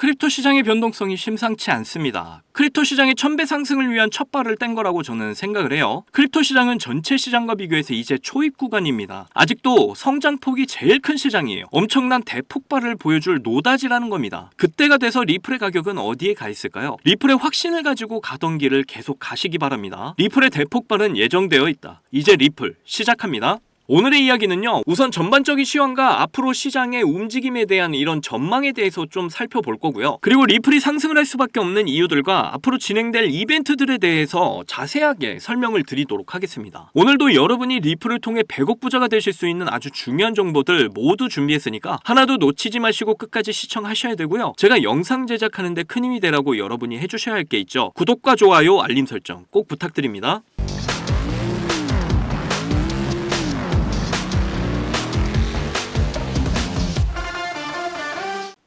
크립토 시장의 변동성이 심상치 않습니다. 크립토 시장의 1000배 상승을 위한 첫 발을 뗀 거라고 저는 생각을 해요. 크립토 시장은 전체 시장과 비교해서 이제 초입 구간입니다. 아직도 성장폭이 제일 큰 시장이에요. 엄청난 대폭발을 보여줄 노다지라는 겁니다. 그때가 돼서 리플의 가격은 어디에 가 있을까요? 리플의 확신을 가지고 가던 길을 계속 가시기 바랍니다. 리플의 대폭발은 예정되어 있다. 이제 리플 시작합니다. 오늘의 이야기는요, 우선 전반적인 시황과 앞으로 시장의 움직임에 대한 이런 전망에 대해서 좀 살펴볼 거고요. 그리고 리플이 상승을 할 수밖에 없는 이유들과 앞으로 진행될 이벤트들에 대해서 자세하게 설명을 드리도록 하겠습니다. 오늘도 여러분이 리플을 통해 100억 부자가 되실 수 있는 아주 중요한 정보들 모두 준비했으니까 하나도 놓치지 마시고 끝까지 시청하셔야 되고요. 제가 영상 제작하는데 큰 힘이 되라고 여러분이 해주셔야 할 게 있죠. 구독과 좋아요, 알림 설정 꼭 부탁드립니다.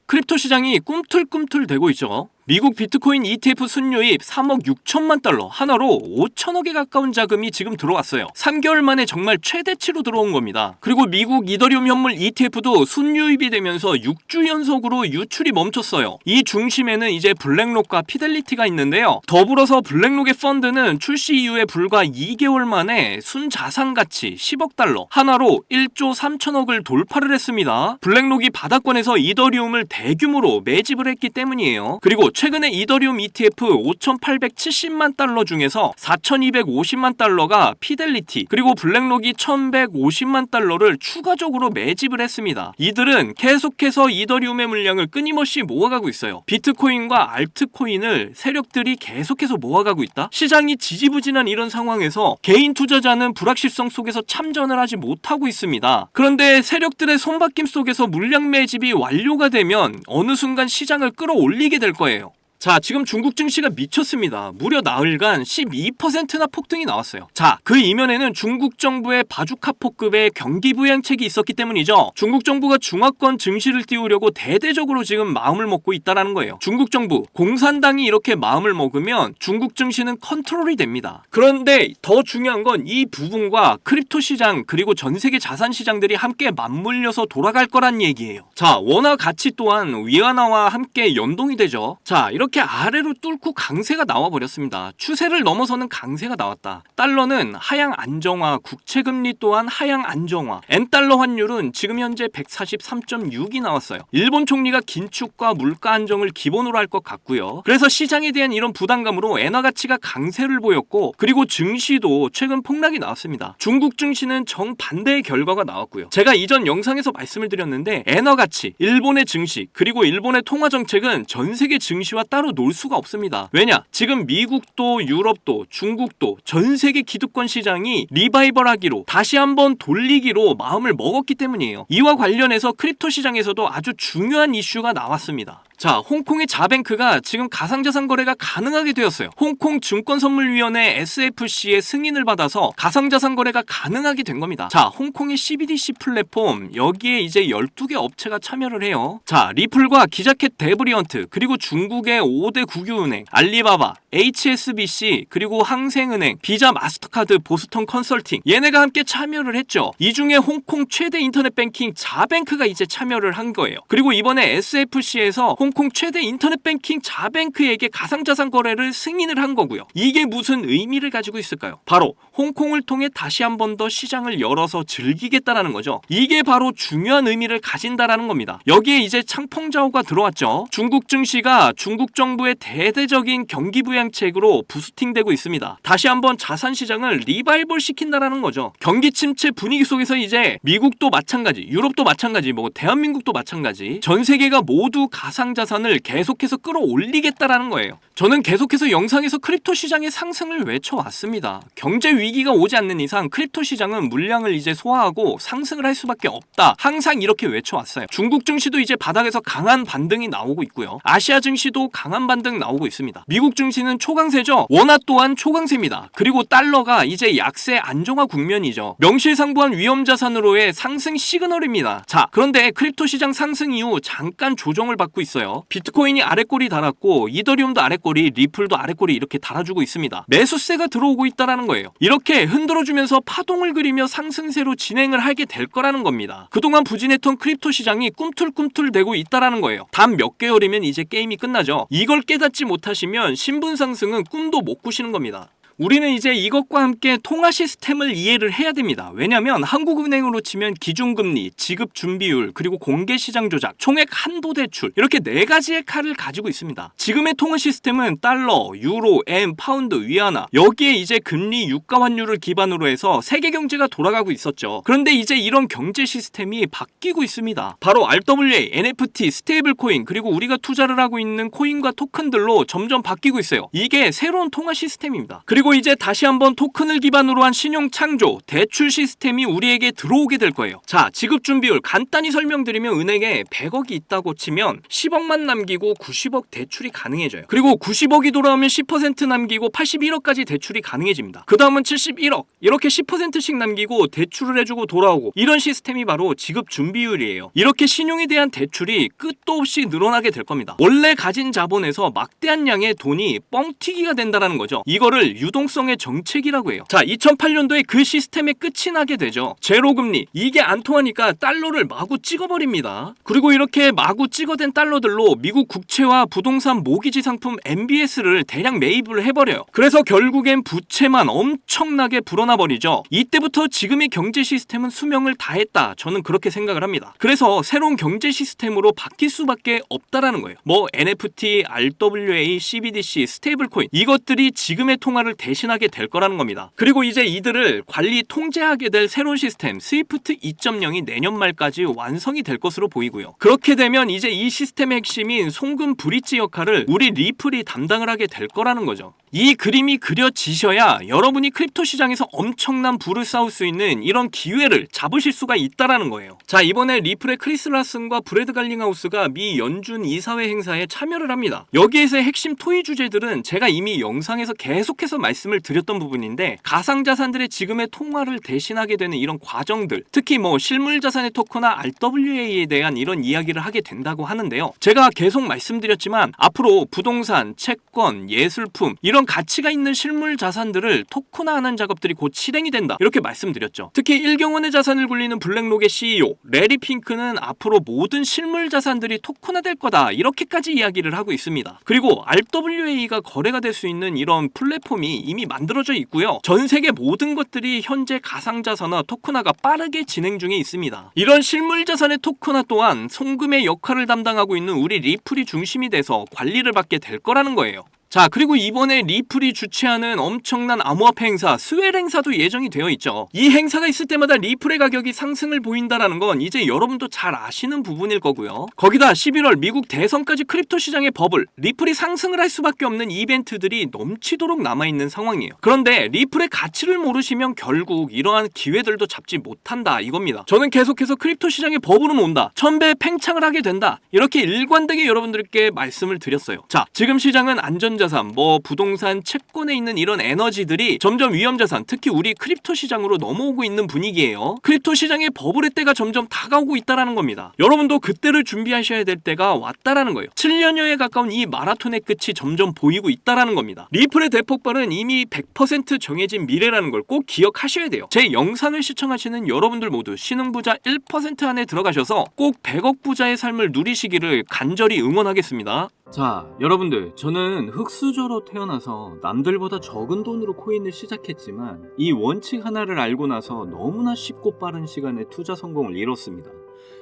크립토 시장이 꿈틀꿈틀 되고 있죠. 미국 비트코인 ETF 순유입 3억 6천만 달러, 하나로 5천억에 가까운 자금이 지금 들어왔어요. 3개월 만에 정말 최대치로 들어온 겁니다. 그리고 미국 이더리움 현물 ETF도 순유입이 되면서 6주 연속으로 유출이 멈췄어요. 이 중심에는 이제 블랙록과 피델리티가 있는데요. 더불어서 블랙록의 펀드는 출시 이후에 불과 2개월 만에 순자산 가치 10억 달러, 하나로 1조 3천억을 돌파를 했습니다. 블랙록이 바닥권에서 이더리움을 대규모로 매집을 했기 때문이에요. 그리고 최근에 이더리움 ETF 5,870만 달러 중에서 4,250만 달러가 피델리티, 그리고 블랙록이 1,150만 달러를 추가적으로 매집을 했습니다. 이들은 계속해서 이더리움의 물량을 끊임없이 모아가고 있어요. 비트코인과 알트코인을 세력들이 계속해서 모아가고 있다? 시장이 지지부진한 이런 상황에서 개인 투자자는 불확실성 속에서 참전을 하지 못하고 있습니다. 그런데 세력들의 손바뀜 속에서 물량 매집이 완료가 되면 어느 순간 시장을 끌어올리게 될 거예요. 자, 지금 중국 증시가 미쳤습니다. 무려 나흘간 12%나 폭등이 나왔어요. 자, 그 이면에는 중국 정부의 바주카포급의 경기 부양책이 있었기 때문이죠. 중국 정부가 중화권 증시를 띄우려고 대대적으로 지금 마음을 먹고 있다는 거예요. 중국 정부, 공산당이 이렇게 마음을 먹으면 중국 증시는 컨트롤이 됩니다. 그런데 더 중요한 건 이 부분과 크립토 시장 그리고 전 세계 자산 시장들이 함께 맞물려서 돌아갈 거란 얘기예요. 자, 원화 가치 또한 위안화와 함께 연동이 되죠. 자, 이렇게 아래로 뚫고 강세가 나와버렸습니다. 추세를 넘어서는 강세가 나왔다. 달러는 하향 안정화, 국채금리 또한 하향 안정화, N달러 환율은 지금 현재 143.6이 나왔어요. 일본 총리가 긴축과 물가 안정을 기본으로 할 것 같고요. 그래서 시장에 대한 이런 부담감으로 엔화 가치가 강세를 보였고, 그리고 증시도 최근 폭락이 나왔습니다. 중국 증시는 정반대의 결과가 나왔고요. 제가 이전 영상에서 말씀을 드렸는데 엔화 가치, 일본의 증시, 그리고 일본의 통화 정책은 전 세계 증시와 따로 놀 수가 없습니다. 왜냐? 지금 미국도 유럽도 중국도 전 세계 기득권 시장이 리바이벌하기로, 다시 한번 돌리기로 마음을 먹었기 때문이에요. 이와 관련해서 크립토 시장에서도 아주 중요한 이슈가 나왔습니다. 자, 홍콩의 자뱅크가 지금 가상자산 거래가 가능하게 되었어요. 홍콩 증권선물위원회 SFC의 승인을 받아서 가상자산 거래가 가능하게 된 겁니다. 자, 홍콩의 CBDC 플랫폼, 여기에 이제 12개 업체가 참여를 해요. 자, 리플과 기자켓 데브리언트, 그리고 중국의 5대 국유은행, 알리바바, HSBC, 그리고 항생은행, 비자 마스터카드, 보스턴 컨설팅, 얘네가 함께 참여를 했죠. 이 중에 홍콩 최대 인터넷 뱅킹 자뱅크가 이제 참여를 한 거예요. 그리고 이번에 SFC에서 홍콩 최대 인터넷 뱅킹 자뱅크에게 가상자산 거래를 승인을 한 거고요. 이게 무슨 의미를 가지고 있을까요? 바로 홍콩을 통해 다시 한 번 더 시장을 열어서 즐기겠다라는 거죠. 이게 바로 중요한 의미를 가진다라는 겁니다. 여기에 이제 창펑자오가 들어왔죠. 중국 증시가 중국 정부의 대대적인 경기 부양책으로 부스팅되고 있습니다. 다시 한번 자산 시장을 리바이벌 시킨다라는 거죠. 경기 침체 분위기 속에서 이제 미국도 마찬가지, 유럽도 마찬가지, 뭐 대한민국도 마찬가지, 전 세계가 모두 가상자산을 계속해서 끌어올리겠다라는 거예요. 저는 계속해서 영상에서 크립토 시장의 상승을 외쳐왔습니다. 경제 위기가 오지 않는 이상 크립토 시장은 물량을 이제 소화하고 상승을 할 수밖에 없다. 항상 이렇게 외쳐왔어요. 중국 증시도 이제 바닥에서 강한 반등이 나오고 있고요. 아시아 증시도 강한 반등 나오고 있습니다. 미국 증시는 초강세죠. 원화 또한 초강세입니다. 그리고 달러가 이제 약세 안정화 국면이죠. 명실상부한 위험자산으로의 상승 시그널입니다. 자, 그런데 크립토 시장 상승 이후 잠깐 조정을 받고 있어요. 있어요. 비트코인이 아랫꼬리 달았고 이더리움도 아랫꼬리, 리플도 아랫꼬리 이렇게 달아주고 있습니다. 매수세가 들어오고 있다라는 거예요. 이렇게 흔들어주면서 파동을 그리며 상승세로 진행을 하게 될 거라는 겁니다. 그동안 부진했던 크립토 시장이 꿈틀꿈틀대고 있다라는 거예요. 단 몇 개월이면 이제 게임이 끝나죠. 이걸 깨닫지 못하시면 신분 상승은 꿈도 못 꾸시는 겁니다. 우리는 이제 이것과 함께 통화 시스템을 이해를 해야 됩니다. 왜냐하면 한국은행으로 치면 기준금리, 지급준비율, 그리고 공개시장 조작, 총액 한도 대출 이렇게 4가지의 칼을 가지고 있습니다. 지금의 통화 시스템은 달러, 유로, 엔, 파운드, 위안화 여기에 이제 금리, 유가 환율을 기반으로 해서 세계 경제가 돌아가고 있었죠. 그런데 이제 이런 경제 시스템이 바뀌고 있습니다. 바로 RWA, NFT, 스테이블 코인 그리고 우리가 투자를 하고 있는 코인과 토큰들로 점점 바뀌고 있어요. 이게 새로운 통화 시스템입니다. 그리고 이제 다시 한번 토큰을 기반으로 한 신용 창조, 대출 시스템이 우리에게 들어오게 될 거예요. 자, 지급 준비율 간단히 설명드리면 은행에 100억이 있다고 치면 10억만 남기고 90억 대출이 가능해져요. 그리고 90억이 돌아오면 10% 남기고 81억까지 대출이 가능해집니다. 그 다음은 71억 이렇게 10%씩 남기고 대출을 해주고 돌아오고 이런 시스템이 바로 지급 준비율이에요. 이렇게 신용에 대한 대출이 끝도 없이 늘어나게 될 겁니다. 원래 가진 자본에서 막대한 양의 돈이 뻥튀기가 된다는 거죠. 이거를 유동성의 정책이라고 해요. 자, 2008년도에 그 시스템의 끝이 나게 되죠. 제로금리 이게 안 통하니까 달러를 마구 찍어버립니다. 그리고 이렇게 마구 찍어댄 달러들로 미국 국채와 부동산 모기지 상품 MBS를 대량 매입을 해버려요. 그래서 결국엔 부채만 엄청나게 불어나 버리죠. 이때부터 지금의 경제 시스템은 수명을 다했다. 저는 그렇게 생각을 합니다. 그래서 새로운 경제 시스템으로 바뀔 수밖에 없다라는 거예요. 뭐 NFT, RWA, CBDC, 스테이블 코인 이것들이 지금의 통화를 대신하게 될 거라는 겁니다. 그리고 이제 이들을 관리 통제하게 될 새로운 시스템 스위프트 2.0이 내년 말까지 완성이 될 것으로 보이고요. 그렇게 되면 이제 이 시스템의 핵심인 송금 브릿지 역할을 우리 리플이 담당을 하게 될 거라는 거죠. 이 그림이 그려지셔야 여러분이 크립토 시장에서 엄청난 부를 쌓을 수 있는 이런 기회를 잡으실 수가 있다라는 거예요. 자, 이번에 리플의 크리스 라슨과 브래드 갈링하우스가 미 연준 이사회 행사에 참여를 합니다. 여기에서의 핵심 토의 주제들은 제가 이미 영상에서 계속해서 말씀을 드렸던 부분인데 가상자산들의 지금의 통화를 대신하게 되는 이런 과정들 특히 뭐 실물자산의 토크나 RWA에 대한 이런 이야기를 하게 된다고 하는데요. 제가 계속 말씀드렸지만 앞으로 부동산, 채권, 예술품 이런 가치가 있는 실물 자산들을 토큰화하는 작업들이 곧 실행이 된다 이렇게 말씀드렸죠. 특히 일경원의 자산을 굴리는 블랙록의 CEO 레리 핑크는 앞으로 모든 실물 자산들이 토큰화될 거다 이렇게까지 이야기를 하고 있습니다. 그리고 RWA가 거래가 될 수 있는 이런 플랫폼이 이미 만들어져 있고요. 전 세계 모든 것들이 현재 가상자산화 토큰화가 빠르게 진행 중에 있습니다. 이런 실물 자산의 토큰화 또한 송금의 역할을 담당하고 있는 우리 리플이 중심이 돼서 관리를 받게 될 거라는 거예요. 자, 그리고 이번에 리플이 주최하는 엄청난 암호화폐 행사 스웰 행사도 예정이 되어 있죠. 이 행사가 있을 때마다 리플의 가격이 상승을 보인다라는 건 이제 여러분도 잘 아시는 부분일 거고요. 거기다 11월 미국 대선까지 크립토 시장의 버블 리플이 상승을 할 수밖에 없는 이벤트들이 넘치도록 남아있는 상황이에요. 그런데 리플의 가치를 모르시면 결국 이러한 기회들도 잡지 못한다 이겁니다. 저는 계속해서 크립토 시장의 버블은 온다 1000배 팽창을 하게 된다 이렇게 일관되게 여러분들께 말씀을 드렸어요. 자, 지금 시장은 안전자산 뭐 부동산, 채권에 있는 이런 에너지들이 점점 위험자산 특히 우리 크립토 시장으로 넘어오고 있는 분위기예요. 크립토 시장의 버블의 때가 점점 다가오고 있다라는 겁니다. 여러분도 그때를 준비하셔야 될 때가 왔다라는 거예요. 7년여에 가까운 이 마라톤의 끝이 점점 보이고 있다라는 겁니다. 리플의 대폭발은 이미 100% 정해진 미래라는 걸 꼭 기억하셔야 돼요. 제 영상을 시청하시는 여러분들 모두 신흥부자 1% 안에 들어가셔서 꼭 100억 부자의 삶을 누리시기를 간절히 응원하겠습니다. 자, 여러분들 저는 흙수저로 태어나서 남들보다 적은 돈으로 코인을 시작했지만 이 원칙 하나를 알고 나서 너무나 쉽고 빠른 시간에 투자 성공을 이뤘습니다.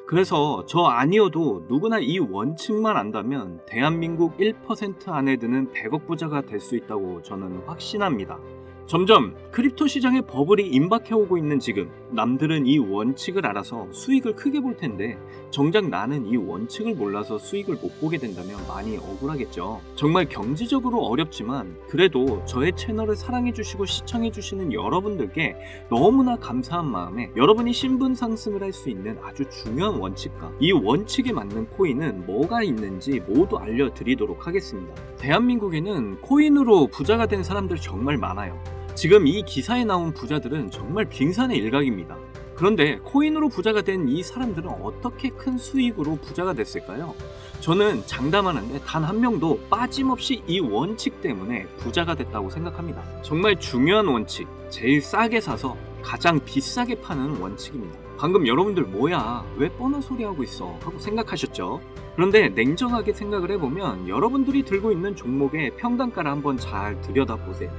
그래서 저 아니어도 누구나 이 원칙만 안다면 대한민국 1% 안에 드는 100억 부자가 될 수 있다고 저는 확신합니다. 점점 크립토 시장의 버블이 임박해오고 있는 지금 남들은 이 원칙을 알아서 수익을 크게 볼 텐데 정작 나는 이 원칙을 몰라서 수익을 못 보게 된다면 많이 억울하겠죠. 정말 경제적으로 어렵지만 그래도 저의 채널을 사랑해주시고 시청해주시는 여러분들께 너무나 감사한 마음에 여러분이 신분 상승을 할 수 있는 아주 중요한 원칙과 이 원칙에 맞는 코인은 뭐가 있는지 모두 알려드리도록 하겠습니다. 대한민국에는 코인으로 부자가 된 사람들 정말 많아요. 지금 이 기사에 나온 부자들은 정말 빙산의 일각입니다. 그런데 코인으로 부자가 된 이 사람들은 어떻게 큰 수익으로 부자가 됐을까요? 저는 장담하는데 단 한 명도 빠짐없이 이 원칙 때문에 부자가 됐다고 생각합니다. 정말 중요한 원칙, 제일 싸게 사서 가장 비싸게 파는 원칙입니다. 방금 여러분들 뭐야, 왜 뻔한 소리 하고 있어 하고 생각하셨죠? 그런데 냉정하게 생각을 해보면 여러분들이 들고 있는 종목의 평단가를 한번 잘 들여다보세요.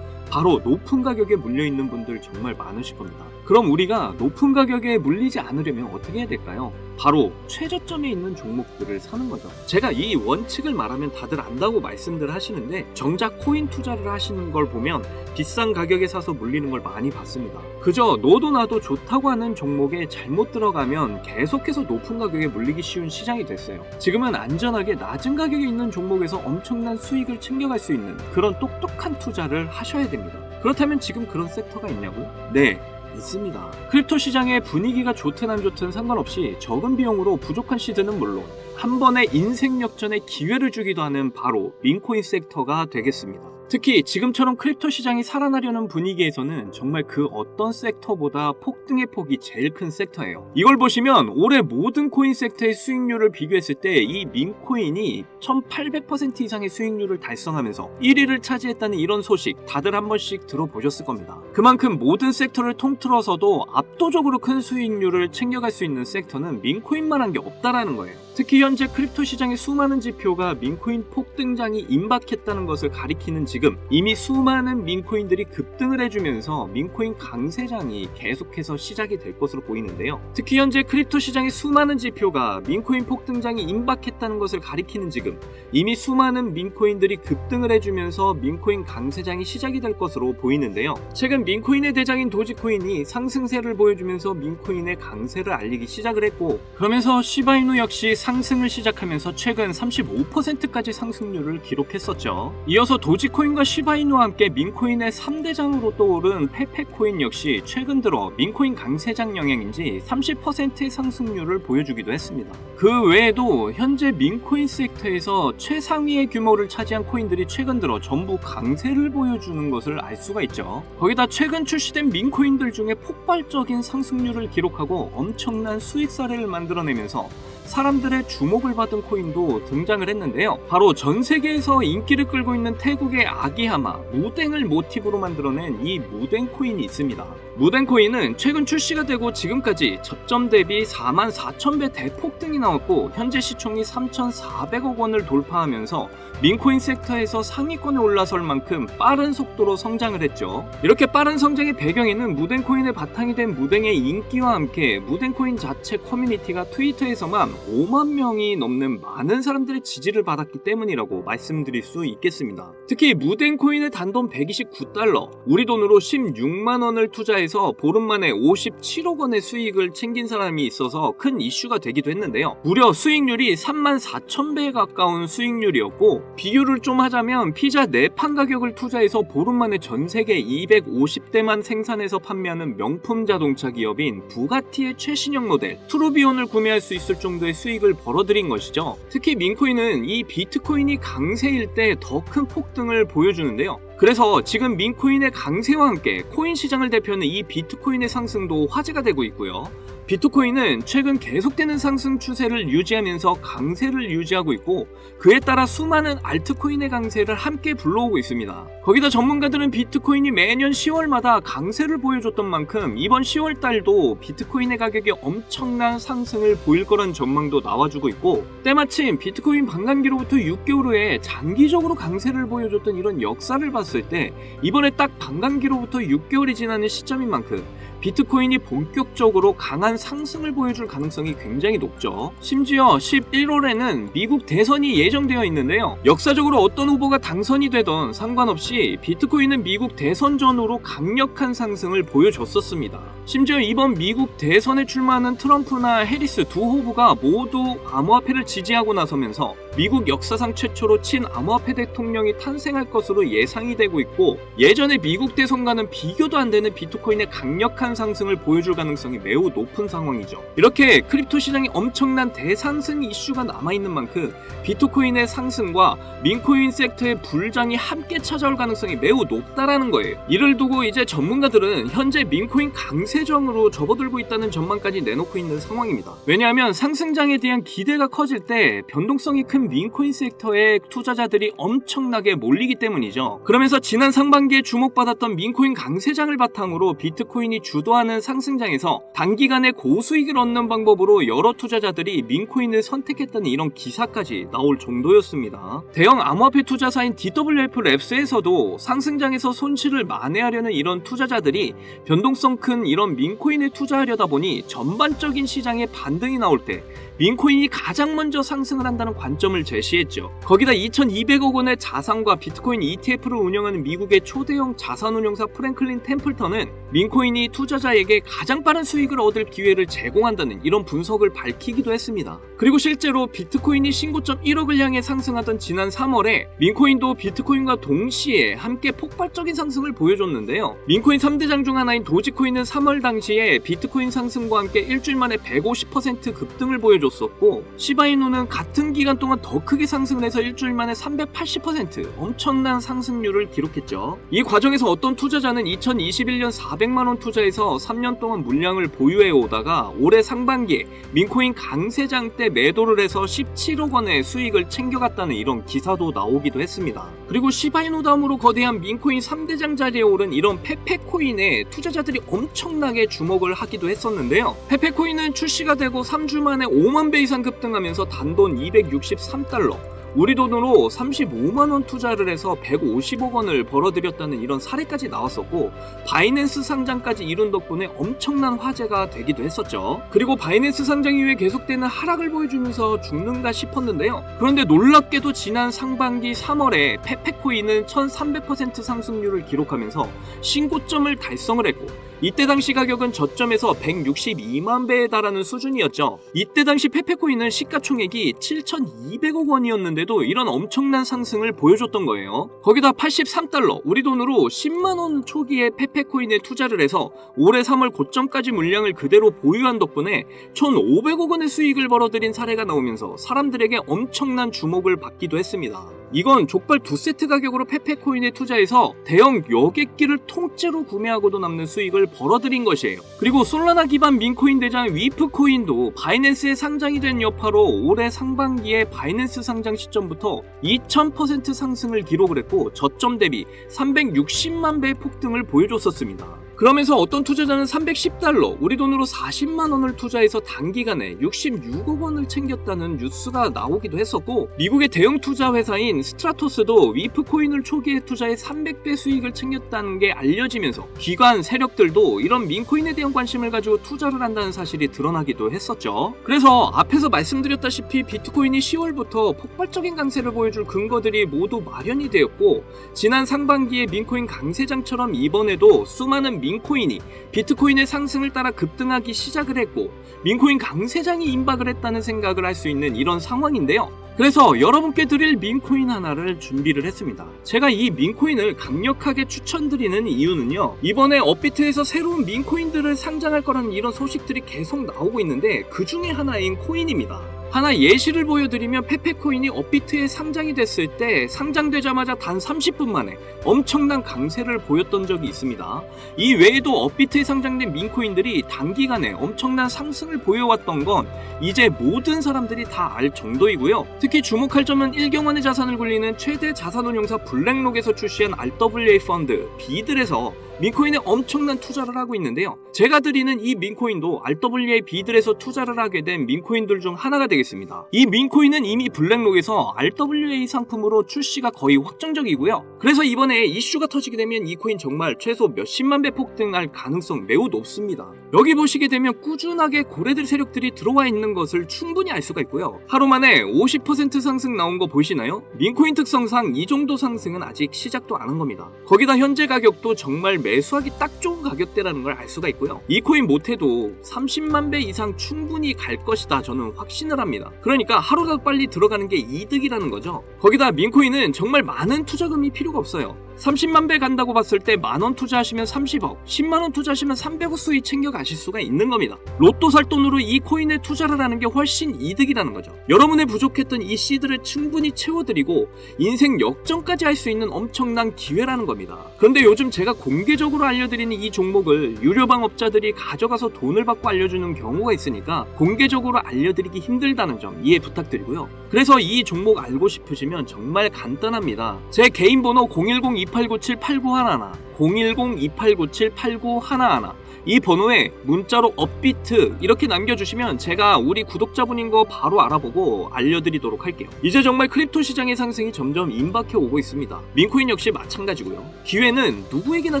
바로 높은 가격에 물려있는 분들 정말 많으실 겁니다. 그럼 우리가 높은 가격에 물리지 않으려면 어떻게 해야 될까요? 바로 최저점에 있는 종목들을 사는 거죠. 제가 이 원칙을 말하면 다들 안다고 말씀들 하시는데 정작 코인 투자를 하시는 걸 보면 비싼 가격에 사서 물리는 걸 많이 봤습니다. 그저 너도 나도 좋다고 하는 종목에 잘못 들어가면 계속해서 높은 가격에 물리기 쉬운 시장이 됐어요. 지금은 안전하게 낮은 가격에 있는 종목에서 엄청난 수익을 챙겨갈 수 있는 그런 똑똑한 투자를 하셔야 됩니다. 그렇다면 지금 그런 섹터가 있냐고? 네, 있습니다. 크립토 시장의 분위기가 좋든 안 좋든 상관없이 적은 비용으로 부족한 시드는 물론 한 번의 인생 역전의 기회를 주기도 하는 바로 민코인 섹터가 되겠습니다. 특히 지금처럼 크립토 시장이 살아나려는 분위기에서는 정말 그 어떤 섹터보다 폭등의 폭이 제일 큰 섹터예요. 이걸 보시면 올해 모든 코인 섹터의 수익률을 비교했을 때 이 민코인이 1800% 이상의 수익률을 달성하면서 1위를 차지했다는 이런 소식 다들 한 번씩 들어보셨을 겁니다. 그만큼 모든 섹터를 통틀어서도 압도적으로 큰 수익률을 챙겨갈 수 있는 섹터는 민코인만한 게 없다라는 거예요. 특히 현재 크립토 시장의 수많은 지표가 민코인 폭등장이 임박했다는 것을 가리키는 지금 이미 수많은 민코인들이 급등을 해주면서 민코인 강세장이 계속해서 시작이 될 것으로 보이는데요. 특히 현재 크립토 시장의 수많은 지표가 민코인 폭등장이 임박했다는 것을 가리키는 지금 이미 수많은 민코인들이 급등을 해주면서 민코인 강세장이 시작이 될 것으로 보이는데요. 최근 민코인의 대장인 도지코인이 상승세를 보여주면서 민코인의 강세를 알리기 시작을 했고, 그러면서 시바이누 역시 상승을 시작하면서 최근 35%까지 상승률을 기록했었죠. 이어서 도지코인과 시바이누와 함께 민코인의 3대장으로 떠오른 페페코인 역시 최근 들어 민코인 강세장 영향인지 30%의 상승률을 보여주기도 했습니다. 그 외에도 현재 민코인 섹터에서 최상위의 규모를 차지한 코인들이 최근 들어 전부 강세를 보여주는 것을 알 수가 있죠. 거기다 최근 출시된 민코인들 중에 폭발적인 상승률을 기록하고 엄청난 수익 사례를 만들어내면서 사람들의 주목을 받은 코인도 등장을 했는데요. 바로 전 세계에서 인기를 끌고 있는 태국의 아기하마, 무댕을 모티브로 만들어낸 이 무댕 코인이 있습니다. 무댕 코인은 최근 출시가 되고 지금까지 저점 대비 44,000배 대폭등이 나왔고 현재 시총이 3,400억 원을 돌파하면서 민코인 섹터에서 상위권에 올라설 만큼 빠른 속도로 성장을 했죠. 이렇게 빠른 성장의 배경에는 무댕 코인의 바탕이 된 무댕의 인기와 함께 무댕 코인 자체 커뮤니티가 트위터에서만 5만 명이 넘는 많은 사람들의 지지를 받았기 때문이라고 말씀드릴 수 있겠습니다. 특히 무댕 코인의 단돈 129달러, 우리 돈으로 16만 원을 투자해서 보름 만에 57억 원의 수익을 챙긴 사람이 있어서 큰 이슈가 되기도 했는데요. 무려 수익률이 34,000배에 가까운 수익률이었고, 비교를 좀 하자면 피자 4판 가격을 투자해서 보름 만에 전 세계 250대만 생산해서 판매하는 명품 자동차 기업인 부가티의 최신형 모델 트루비온을 구매할 수 있을 정도의 수익을 벌어들인 것이죠. 특히 민코인은 이 비트코인이 강세일 때 더 큰 폭등을 보여주는데요. 그래서 지금 민코인의 강세와 함께 코인 시장을 대표하는 이 비트코인의 상승도 화제가 되고 있고요. 비트코인은 최근 계속되는 상승 추세를 유지하면서 강세를 유지하고 있고, 그에 따라 수많은 알트코인의 강세를 함께 불러오고 있습니다. 거기다 전문가들은 비트코인이 매년 10월마다 강세를 보여줬던 만큼 이번 10월달도 비트코인의 가격이 엄청난 상승을 보일 거란 전망도 나와주고 있고, 때마침 비트코인 반감기로부터 6개월 후에 장기적으로 강세를 보여줬던 이런 역사를 봤을 때 이번에 딱 반감기로부터 6개월이 지나는 시점인 만큼 비트코인이 본격적으로 강한 상승을 보여줄 가능성이 굉장히 높죠. 심지어 11월에는 미국 대선이 예정되어 있는데요. 역사적으로 어떤 후보가 당선이 되던 상관없이 비트코인은 미국 대선 전후로 강력한 상승을 보여줬었습니다. 심지어 이번 미국 대선에 출마하는 트럼프나 해리스 두 후보가 모두 암호화폐를 지지하고 나서면서 미국 역사상 최초로 친암호화폐 대통령이 탄생할 것으로 예상이 되고 있고, 예전에 미국 대선과는 비교도 안 되는 비트코인의 강력한 엄청난 상승을 보여줄 가능성이 매우 높은 상황이죠. 이렇게 크립토 시장에 엄청난 대상승 이슈가 남아있는 만큼 비트코인의 상승과 민코인 섹터의 불장이 함께 찾아올 가능성이 매우 높다라는 거예요. 이를 두고 이제 전문가들은 현재 민코인 강세장으로 접어들고 있다는 전망까지 내놓고 있는 상황입니다. 왜냐하면 상승장에 대한 기대가 커질 때 변동성이 큰 민코인 섹터에 투자자들이 엄청나게 몰리기 때문이죠. 그러면서 지난 상반기에 주목받았던 민코인 강세장을 바탕으로 비트코인이 주도하는 상승장에서 단기간에 고수익을 얻는 방법으로 여러 투자자들이 민코인을 선택했다는 이런 기사까지 나올 정도였습니다. 대형 암호화폐 투자사인 DWF 랩스에서도 상승장에서 손실을 만회하려는 이런 투자자들이 변동성 큰 이런 민코인에 투자하려다 보니 전반적인 시장에 반등이 나올 때 민코인이 가장 먼저 상승을 한다는 관점을 제시했죠. 거기다 2200억 원의 자산과 비트코인 ETF를 운영하는 미국의 초대형 자산운용사 프랭클린 템플턴은 민코인이 투자자에게 가장 빠른 수익을 얻을 기회를 제공한다는 이런 분석을 밝히기도 했습니다. 그리고 실제로 비트코인이 신고점 1억을 향해 상승하던 지난 3월에 민코인도 비트코인과 동시에 함께 폭발적인 상승을 보여줬는데요. 민코인 3대장 중 하나인 도지코인은 3월 당시에 비트코인 상승과 함께 일주일 만에 150% 급등을 보여줬습니다. 고 시바이누는 같은 기간 동안 더 크게 상승을 해서 일주일 만에 380% 엄청난 상승률을 기록했죠. 이 과정에서 어떤 투자자는 2021년 400만원 투자해서 3년 동안 물량을 보유해 오다가 올해 상반기에 민코인 강세장 때 매도를 해서 17억 원의 수익을 챙겨갔다는 이런 기사도 나오기도 했습니다. 그리고 시바이누 다음으로 거대한 민코인 3대장 자리에 오른 이런 페페코인에 투자자들이 엄청나게 주목을 하기도 했었는데요. 페페코인은 출시가 되고 3주 만에 5만 배 이상 급등하면서 단돈 263달러, 우리 돈으로 35만원 투자를 해서 150억 원을 벌어들였다는 이런 사례까지 나왔었고, 바이낸스 상장까지 이룬 덕분에 엄청난 화제가 되기도 했었죠. 그리고 바이낸스 상장 이후에 계속되는 하락을 보여주면서 죽는가 싶었는데요. 그런데 놀랍게도 지난 상반기 3월에 페페코인은 1300% 상승률을 기록하면서 신고점을 달성을 했고, 이때 당시 가격은 저점에서 162만 배에 달하는 수준이었죠. 이때 당시 페페코인은 시가총액이 7,200억 원이었는데도 이런 엄청난 상승을 보여줬던 거예요. 거기다 83달러, 우리 돈으로 10만원 초기에 페페코인에 투자를 해서 올해 3월 고점까지 물량을 그대로 보유한 덕분에 1,500억 원의 수익을 벌어들인 사례가 나오면서 사람들에게 엄청난 주목을 받기도 했습니다. 이건 족발 2세트 가격으로 페페코인에 투자해서 대형 여객기를 통째로 구매하고도 남는 수익을 벌어들인 것이에요. 그리고 솔라나 기반 민코인 대장 위프코인도 바이낸스에 상장이 된 여파로 올해 상반기에 바이낸스 상장 시점부터 2000% 상승을 기록을 했고, 저점 대비 360만 배의 폭등을 보여줬었습니다. 그러면서 어떤 투자자는 310달러, 우리 돈으로 40만원을 투자해서 단기간에 66억 원을 챙겼다는 뉴스가 나오기도 했었고, 미국의 대형 투자 회사인 스트라토스도 위프코인을 초기에 투자해 300배 수익을 챙겼다는 게 알려지면서 기관 세력들도 이런 민코인에 대한 관심을 가지고 투자를 한다는 사실이 드러나기도 했었죠. 그래서 앞에서 말씀드렸다시피 비트코인이 10월부터 폭발적인 강세를 보여줄 근거들이 모두 마련이 되었고, 지난 상반기에 민코인 강세장처럼 이번에도 수많은 민코인이 비트코인의 상승을 따라 급등하기 시작을 했고, 민코인 강세장이 임박을 했다는 생각을 할 수 있는 이런 상황인데요. 그래서 여러분께 드릴 민코인 하나를 준비를 했습니다. 제가 이 민코인을 강력하게 추천드리는 이유는요, 이번에 업비트에서 새로운 민코인들을 상장할 거라는 이런 소식들이 계속 나오고 있는데 그 중에 하나인 코인입니다. 하나 예시를 보여드리면, 페페코인이 업비트에 상장이 됐을 때 상장되자마자 단 30분 만에 엄청난 강세를 보였던 적이 있습니다. 이 외에도 업비트에 상장된 민코인들이 단기간에 엄청난 상승을 보여왔던 건 이제 모든 사람들이 다 알 정도이고요. 특히 주목할 점은 1경원의 자산을 굴리는 최대 자산운용사 블랙록에서 출시한 RWA 펀드 비들에서 민코인에 엄청난 투자를 하고 있는데요. 제가 드리는 이 민코인도 RWA 비들에서 투자를 하게 된 민코인들 중 하나가 되겠습니다. 이 민코인은 이미 블랙록에서 RWA 상품으로 출시가 거의 확정적이고요. 그래서 이번에 이슈가 터지게 되면 이 코인 정말 최소 몇십만 배 폭등할 가능성 매우 높습니다. 여기 보시게 되면 꾸준하게 고래들 세력들이 들어와 있는 것을 충분히 알 수가 있고요. 하루 만에 50% 상승 나온 거 보이시나요? 민코인 특성상 이 정도 상승은 아직 시작도 안 한 겁니다. 거기다 현재 가격도 정말 매수하기 딱 좋은 가격대라는 걸 알 수가 있고요. 이 코인 못해도 30만 배 이상 충분히 갈 것이다, 저는 확신을 합니다. 그러니까 하루라도 빨리 들어가는 게 이득이라는 거죠. 거기다 민코인은 정말 많은 투자금이 필요가 없어요. 30만 배 간다고 봤을 때 만원 투자하시면 30억, 10만원 투자하시면 300억 수익 챙겨 가실 수가 있는 겁니다. 로또 살 돈으로 이 코인에 투자를 하는 게 훨씬 이득이라는 거죠. 여러분의 부족했던 이 씨드를 충분히 채워드리고 인생 역전까지 할 수 있는 엄청난 기회라는 겁니다. 그런데 요즘 제가 공개적으로 알려드리는 이 종목을 유료방업자들이 가져가서 돈을 받고 알려주는 경우가 있으니까 공개적으로 알려드리기 힘들다는 점 이해 부탁드리고요. 그래서 이 종목 알고 싶으시면 정말 간단합니다. 제 개인 번호 010-2897-8911 010-2897-8911 이 번호에 문자로 업비트 이렇게 남겨주시면 제가 우리 구독자분인 거 바로 알아보고 알려드리도록 할게요. 이제 정말 크립토 시장의 상승이 점점 임박해 오고 있습니다. 민코인 역시 마찬가지고요. 기회는 누구에게나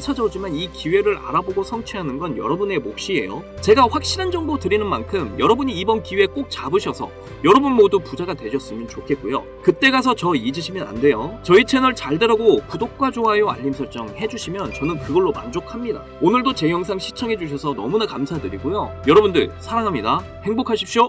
찾아오지만 이 기회를 알아보고 성취하는 건 여러분의 몫이에요. 제가 확실한 정보 드리는 만큼 여러분이 이번 기회 꼭 잡으셔서 여러분 모두 부자가 되셨으면 좋겠고요. 그때 가서 저 잊으시면 안 돼요. 저희 채널 잘 되라고 구독과 좋아요 알림 설정 해주시면 저는 그걸로 만족합니다. 오늘도 제 영상 시청해주셔서 너무나 감사드리고요. 여러분들 사랑합니다. 행복하십시오.